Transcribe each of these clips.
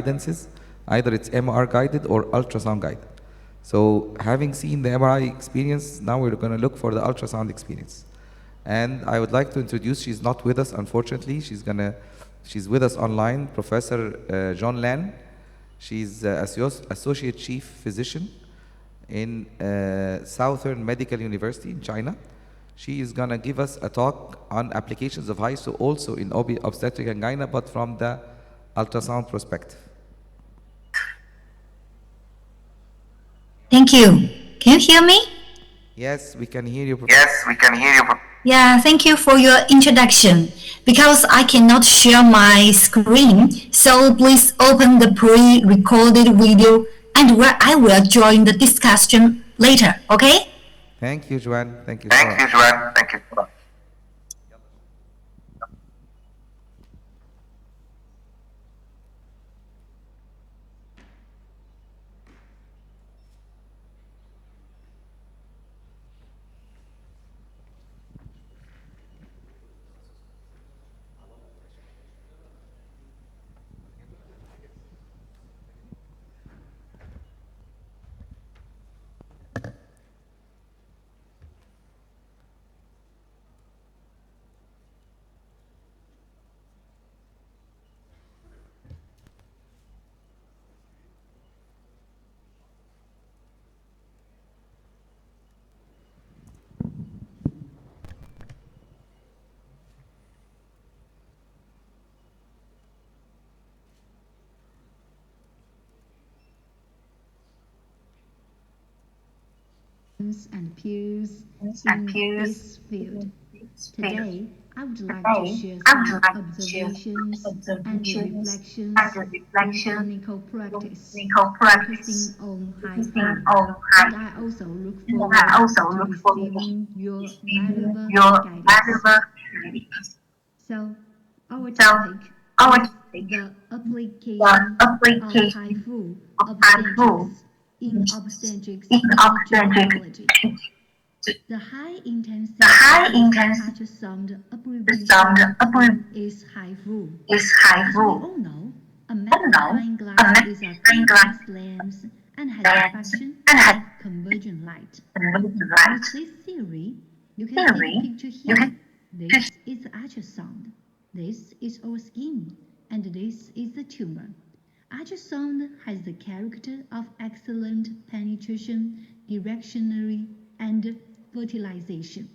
guidances, either it's MR guided or ultrasound guided. So having seen the MRI experience, now we're going to look for the ultrasound experience. And I would like to introduce, she's not with us, unfortunately. She's with us online, Professor Jun Lan. She's Associate Chief Physician in Southern Medical University in China. She is going to give us a talk on applications of HISO also in obstetric and gyna, but from the ultrasound perspective. Thank you. Can you hear me? Yes, we can hear you, Professor. Yes, we can hear you. Yeah, thank you for your introduction. Because I cannot share my screen, so please open the pre-recorded video and where I will join the discussion later, okay? Thank you, Juan. Thank you so Thank much. you, Juan. Thank you. And peers in this field. Today, I would like to share some observations and reflections in clinical practice, focusing on high food. And I also look forward to receiving your valuable guidance. So, our topic is the application of high food in obstetrics and gynecology. The high-intensity ultrasound abbreviation is HIFU. As we all know, a magnifying glass is a glass lens and has a function of convergent light. With this theory, you can see the picture here. This is ultrasound. This is our skin, and this is the tumor. Ultrasound has the character of excellent penetration, directionally, and fertilization.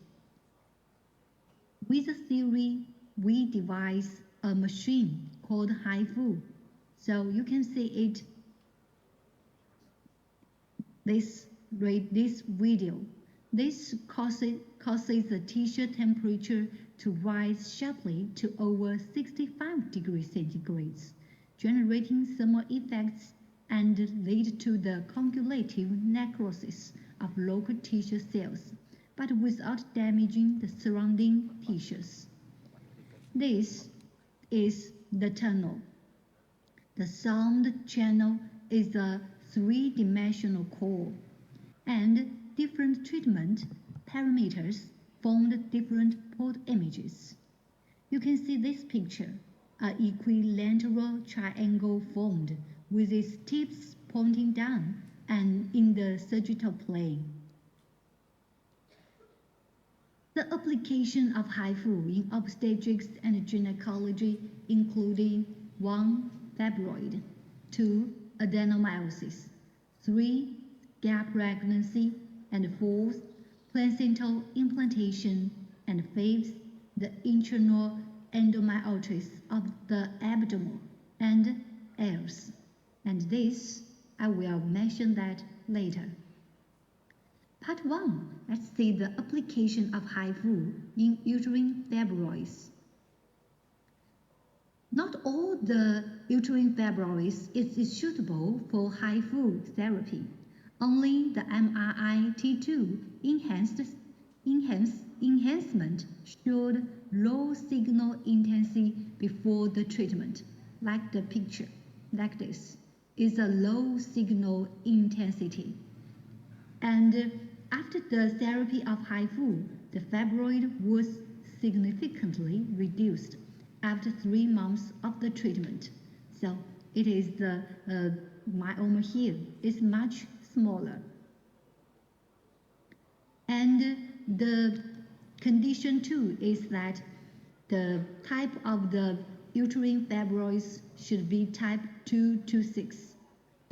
With the theory, we devise a machine called HIFU. So you can see it this video. This causes the tissue temperature to rise sharply to over 65 degrees centigrade, generating thermal effects and lead to the cumulative necrosis of local tissue cells, but without damaging the surrounding tissues. This is the tunnel. The sound channel is a three-dimensional core, and different treatment parameters formed different port images. You can see this picture, an equilateral triangle formed with its tips pointing down and in the sagittal plane. The application of HIFU in obstetrics and gynecology including 1. Fibroid, 2. Adenomyosis, 3. gap pregnancy, and 4. placental implantation, and 5. the internal endometriosis of the abdomen, and else. And this, I will mention that later. Part 1. Let's see the application of HIFU in uterine fibroids. Not all the uterine fibroids is suitable for HIFU therapy. Only the MRI-T2 enhancement showed low signal intensity before the treatment, like the picture, like this, is a low signal intensity. And after the therapy of HIFU, the fibroid was significantly reduced after 3 months of the treatment. So it is the myoma here is much smaller. And the condition 2 is that the type of the uterine fibroids should be type 2 to 6.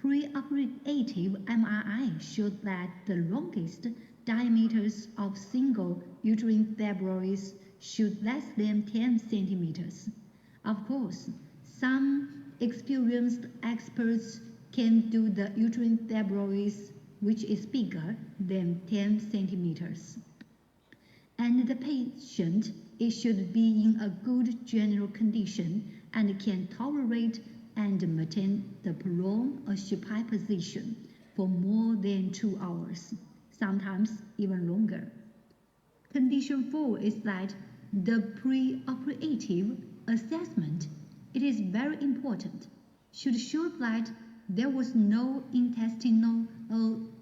Preoperative MRI showed that the longest diameters of single uterine fibroids should less than 10 centimeters. Of course, some experienced experts can do the uterine fibroids which is bigger than 10 centimeters. And the patient it should be in a good general condition and can tolerate and maintain the prolonged or supine position for more than 2 hours, sometimes even longer. Condition 4 is that the preoperative assessment, it is very important, should show that there was no intestinal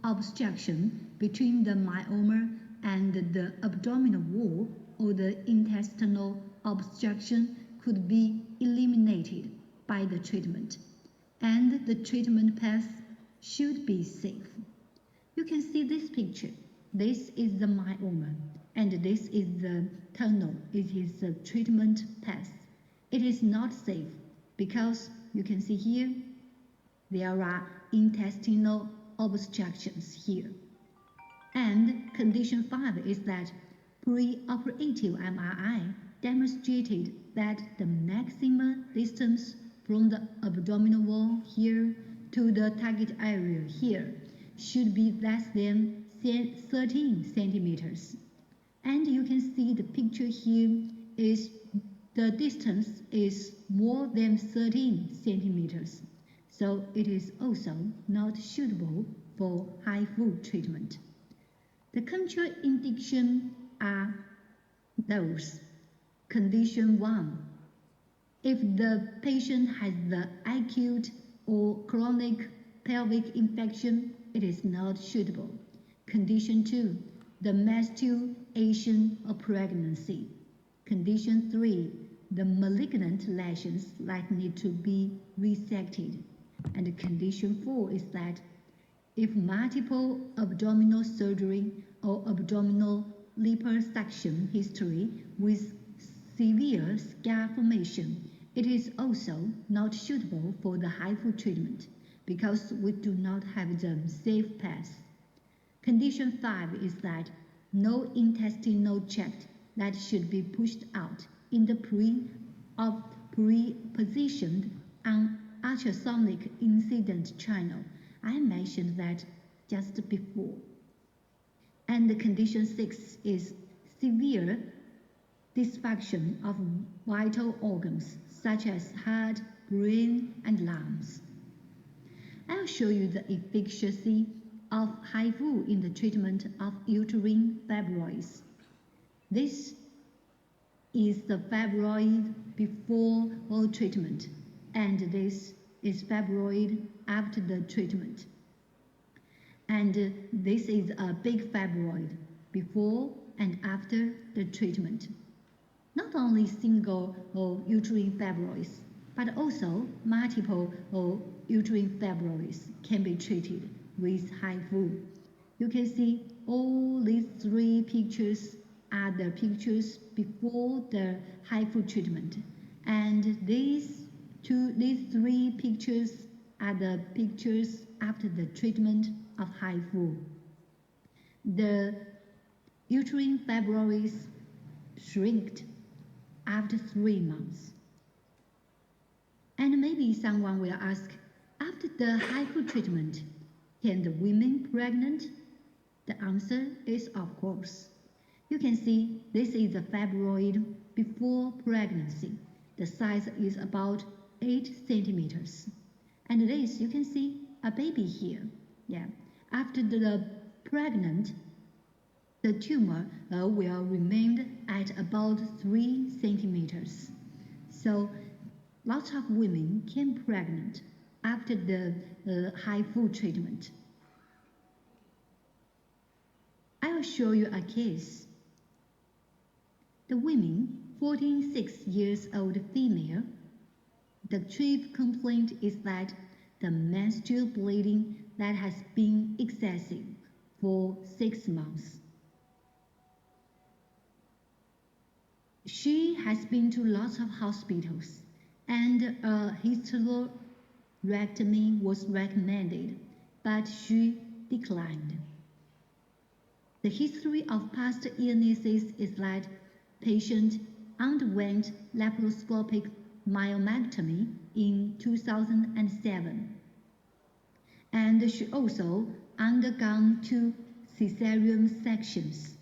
obstruction between the myoma and the abdominal wall, or the intestinal obstruction could be eliminated by the treatment, and the treatment path should be safe. You can see this picture. This is the myoma, and this is the tunnel. It is the treatment path. It is not safe because you can see here there are intestinal obstructions here. And condition 5 is that preoperative MRI demonstrated that the maximum distance from the abdominal wall here to the target area here should be less than 13 centimeters. And you can see the picture here is the distance is more than 13 centimeters. So it is also not suitable for HIFU treatment. The contraindications are those. Condition 1. If the patient has the acute or chronic pelvic infection, it is not suitable. Condition 2. The menstruation or pregnancy. Condition 3. The malignant lesions that need to be resected. And condition 4 is that if multiple abdominal surgery or abdominal liposuction history with severe scar formation, it is also not suitable for the HIFU treatment because we do not have the safe path. Condition 5 is that no intestinal tract that should be pushed out in the pre-positioned ultrasonic incident channel. I mentioned that just before. And the condition 6 is severe dysfunction of vital organs such as heart, brain, and lungs. I'll show you the efficacy of HIFU in the treatment of uterine fibroids. This is the fibroid before all treatment, and this is fibroid after the treatment. And this is a big fibroid before and after the treatment. Not only single or uterine fibroids, but also multiple or uterine fibroids can be treated with HIFU. You can see all these 3 pictures are the pictures before the HIFU treatment, and these 3 pictures are the pictures after the treatment of HIFU. The uterine fibroids shrinked after 3 months. And maybe someone will ask, after the HIFU treatment, can the women pregnant? The answer is of course. You can see this is a fibroid before pregnancy. The size is about 8 centimeters. And this, you can see a baby here. Yeah. After the pregnant, the tumor will remain at about 3 centimeters. So lots of women can pregnant after the HIFU treatment. I will show you a case. The woman, 46 years old female, The chief complaint is that the menstrual bleeding that has been excessive for 6 months. She has been to lots of hospitals, and a hysterectomy was recommended, but she declined. The history of past illnesses is that patient underwent laparoscopic myomectomy in 2007, and she also undergone 2 cesarean sections.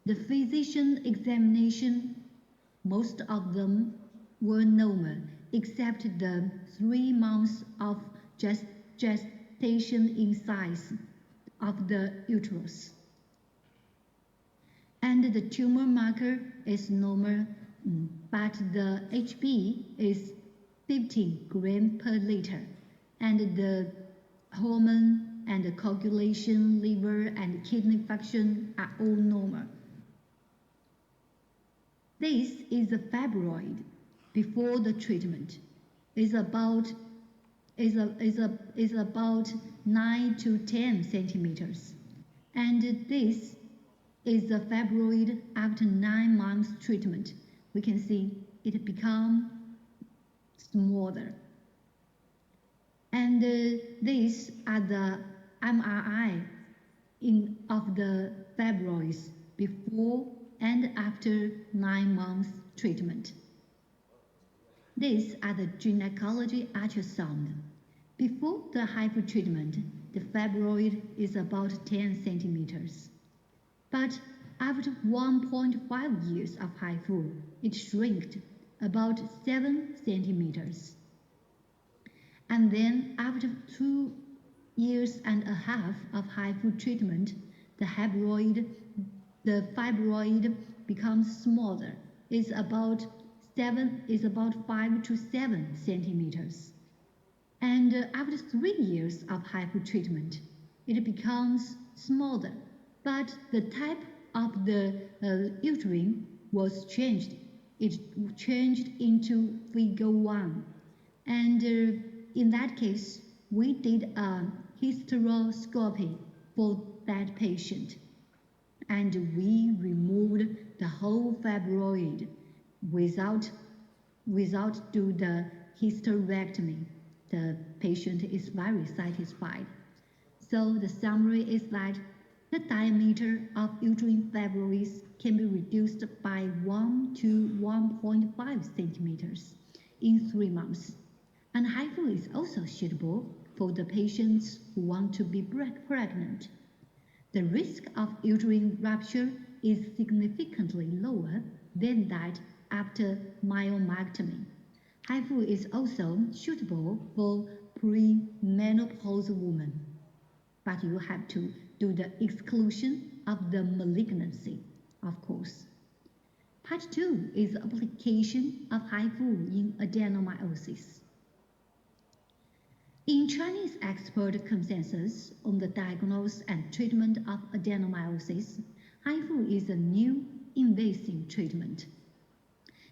The physician examination, most of them were normal, except the 3 months of gestation in size of the uterus. And the tumor marker is normal, but the HB is 15 gram per liter, and the hormone and the coagulation, liver and kidney function are all normal. This is a fibroid before the treatment. Is about 9 to 10 centimeters, and this is a fibroid after 9 months treatment. We can see it become smaller. And these are the MRI of the fibroids before and after 9 months treatment. These are the gynecology ultrasound. Before the HIFU treatment, the fibroid is about 10 centimeters. But after 1.5 years of HIFU, it shrinked about 7 centimeters. And then after 2 years and a half of HIFU treatment, the fibroid becomes smaller. It's about 5 to 7 centimeters. And after 3 years of HIFU treatment, it becomes smaller, but the type of the uterine was changed. It changed into figure 1. And in that case, we did a hysteroscopy for that patient. And we removed the whole fibroid without do the hysterectomy. The patient is very satisfied. So the summary is that the diameter of uterine fibroids can be reduced by 1 to 1.5 centimeters in 3 months. And HIFU is also suitable for the patients who want to be pregnant. The risk of uterine rupture is significantly lower than that after myomectomy. HIFU is also suitable for pre-menopausal women, but you have to do the exclusion of the malignancy, of course. Part 2 is the application of HIFU in adenomyosis. In Chinese expert consensus on the diagnosis and treatment of adenomyosis, HIFU is a new invasive treatment.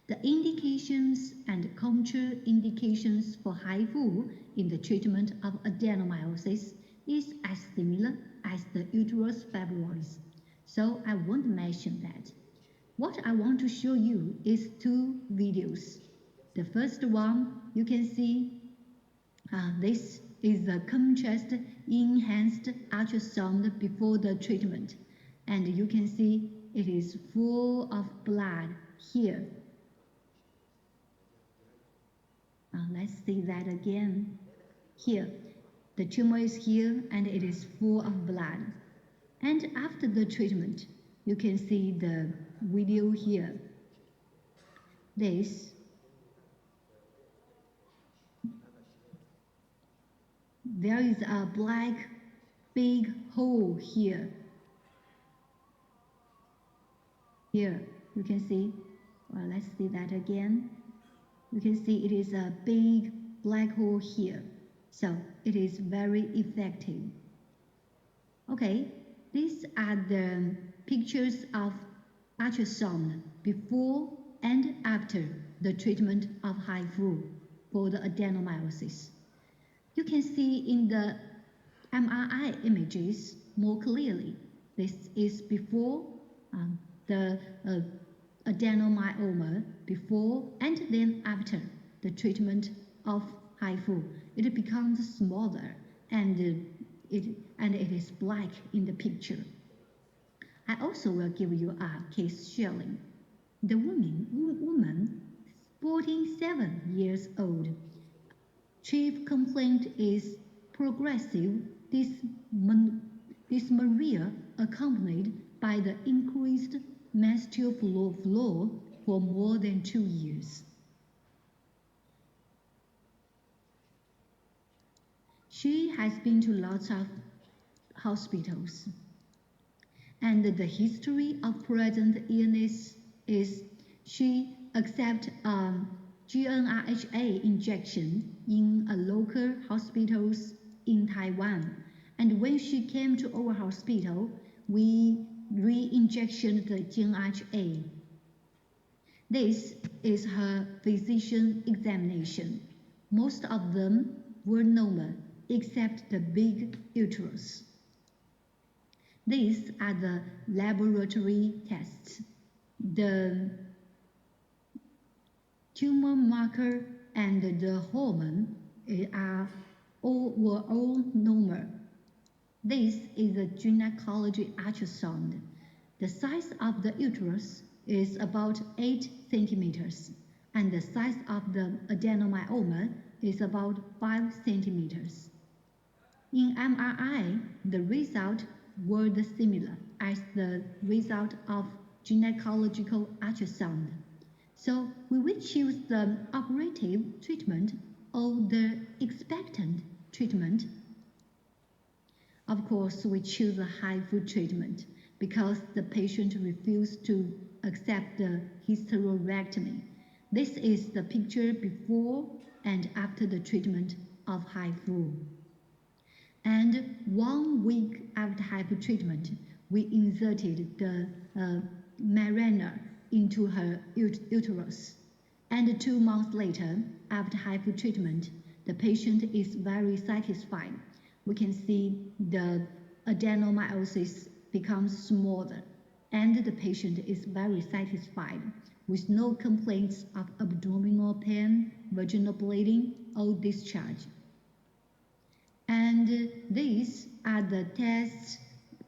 The indications and contraindications for HIFU in the treatment of adenomyosis is as similar as the uterus fibroids, so I won't mention that. What I want to show you is 2 videos. The first one, you can see this is a contrast enhanced ultrasound before the treatment, and you can see it is full of blood here. Let's see that again. Here, the tumor is here and it is full of blood. And after the treatment, you can see the video here. There is a black big hole here. Here, you can see. Well, let's see that again. You can see it is a big black hole here. So it is very effective. Okay, these are the pictures of ultrasound before and after the treatment of HIFU for the adenomyosis. You can see in the MRI images more clearly. This is before the adenomyoma, before and then after the treatment of HIFU. It becomes smaller and it is black in the picture. I also will give you a case sharing. The woman 47 years old. Chief complaint is progressive dysmenorrhea accompanied by the increased menstrual flow for more than 2 years. She has been to lots of hospitals, and the history of present illness is she accepted a GnRHA injection in a local hospitals in Taiwan, and when she came to our hospital, we re-injected the GnRHA. This is her physician examination. Most of them were normal except the big uterus. These are the laboratory tests. The tumor marker and the hormone were all normal. This is a gynecology ultrasound. The size of the uterus is about 8 centimeters, and the size of the adenomyoma is about 5 centimeters. In MRI, the result were similar as the result of gynecological ultrasound. So we will choose the operative treatment or the expectant treatment. Of course, we choose the HIFU treatment because the patient refused to accept the hysterectomy. This is the picture before and after the treatment of HIFU. And 1 week after HIFU treatment, we inserted the Mirena into her uterus. And 2 months later, after HIFU treatment, the patient is very satisfied. We can see the adenomyosis becomes smaller, and the patient is very satisfied with no complaints of abdominal pain, vaginal bleeding, or discharge. And these are the tests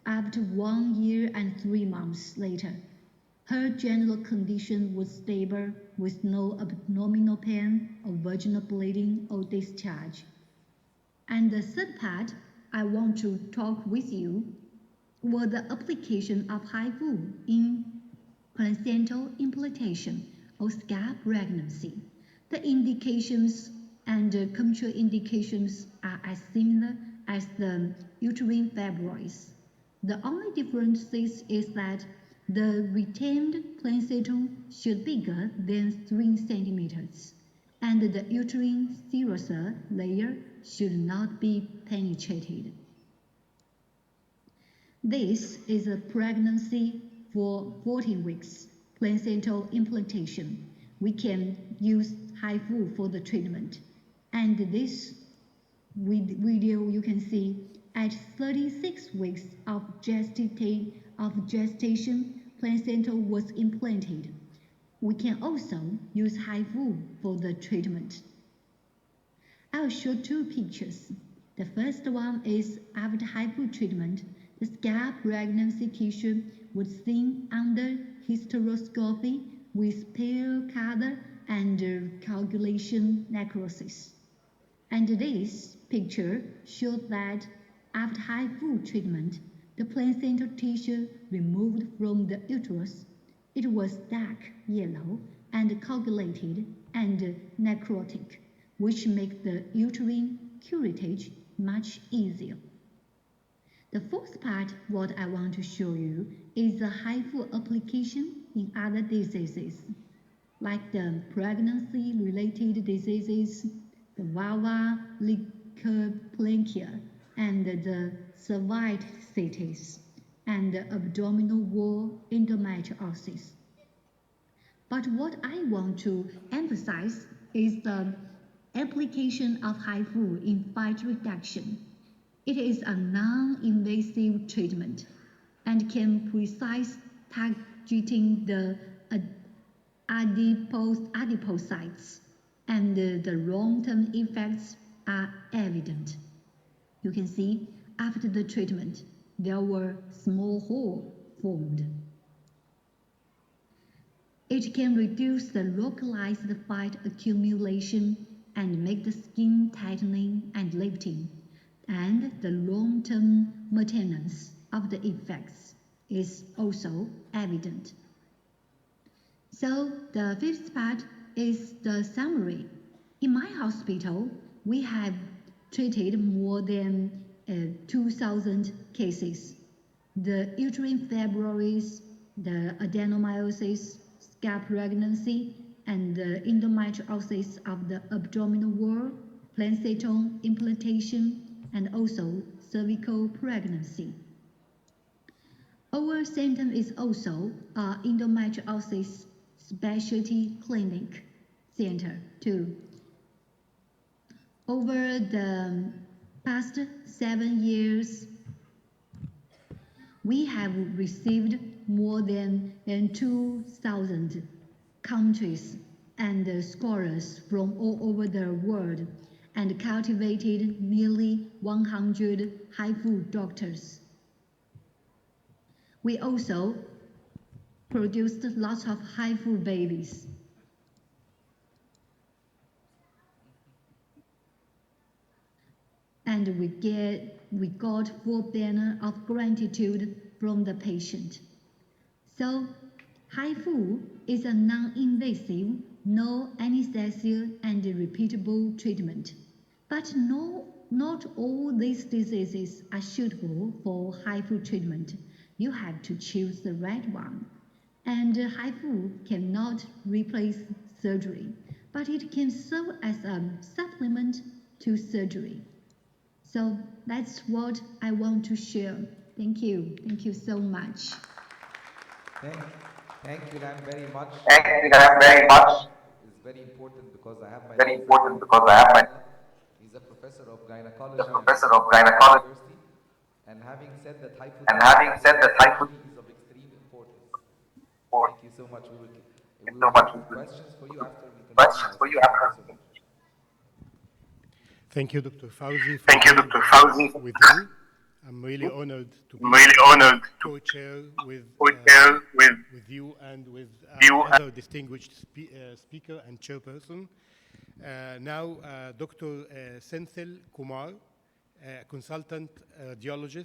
after 1 year and 3 months later. Her general condition was stable with no abdominal pain or vaginal bleeding or discharge. And the third part I want to talk with you was the application of HIFU in placental implantation or scab pregnancy. The indications and contraindications are as similar as the uterine fibroids. The only difference is that the retained placental should be bigger than 3 centimeters, and the uterine serous layer should not be penetrated. This is a pregnancy for 14 weeks, placental implantation. We can use HIFU for the treatment. And this video you can see at 36 weeks of gestation, placenta was implanted. We can also use HIFU for the treatment. I'll show 2 pictures. The first one is after HIFU treatment, the scab pregnancy tissue was seen under hysteroscopy with pale color and coagulation necrosis. And this picture shows that after HIFU treatment, the placental tissue removed from the uterus. It was dark yellow and coagulated and necrotic, which makes the uterine curettage much easier. The fourth part, what I want to show you, is the HIFU application in other diseases, like the pregnancy-related diseases, the vulvar leukoplakia, and the cervicitis, and the abdominal wall endometriosis. But what I want to emphasize is the application of HIFU in fight reduction. It is a non-invasive treatment and can precise targeting the adipocytes, and the long-term effects are evident. You can see after the treatment, there were small holes formed. It can reduce the localized fat accumulation and make the skin tightening and lifting, and the long-term maintenance of the effects is also evident. So the fifth part is the summary. In my hospital, we have treated more than 2,000 cases. The uterine fibroids, the adenomyosis, scalp pregnancy, and the endometriosis of the abdominal wall, placental implantation, and also cervical pregnancy. Our center is also an endometriosis specialty clinic center too. Over the past 7 years, we have received more than 2,000 countries and scholars from all over the world and cultivated nearly 100 HIFU doctors. We also produced lots of HIFU babies. And we got full banner of gratitude from the patient. So, HIFU is a non-invasive, no anesthesia and repeatable treatment. But not all these diseases are suitable for HIFU treatment. You have to choose the right one. And HIFU cannot replace surgery, but it can serve as a supplement to surgery. So that's what I want to share. Thank you. Thank you so much. Thank, thank you, Lan, very much. Thank you guys very much. It's very important because I have my Very good friend important here, because I have my He's a professor of the gynecology professor at of gynecology, University. And having said that, and having said that HIFU is of extreme importance. for Thank you so much. you We so will much have questions for you after we continue questions our for you session. Thank you after. so much. Thank you, Dr. Fauzi, for Thank you, being Dr. Fauzi. with me. I'm really honored to I'm be really honored to co-chair with co-chair with you and with you. other distinguished speaker and chairperson. Now, Dr. Senthil Kumar, consultant radiologist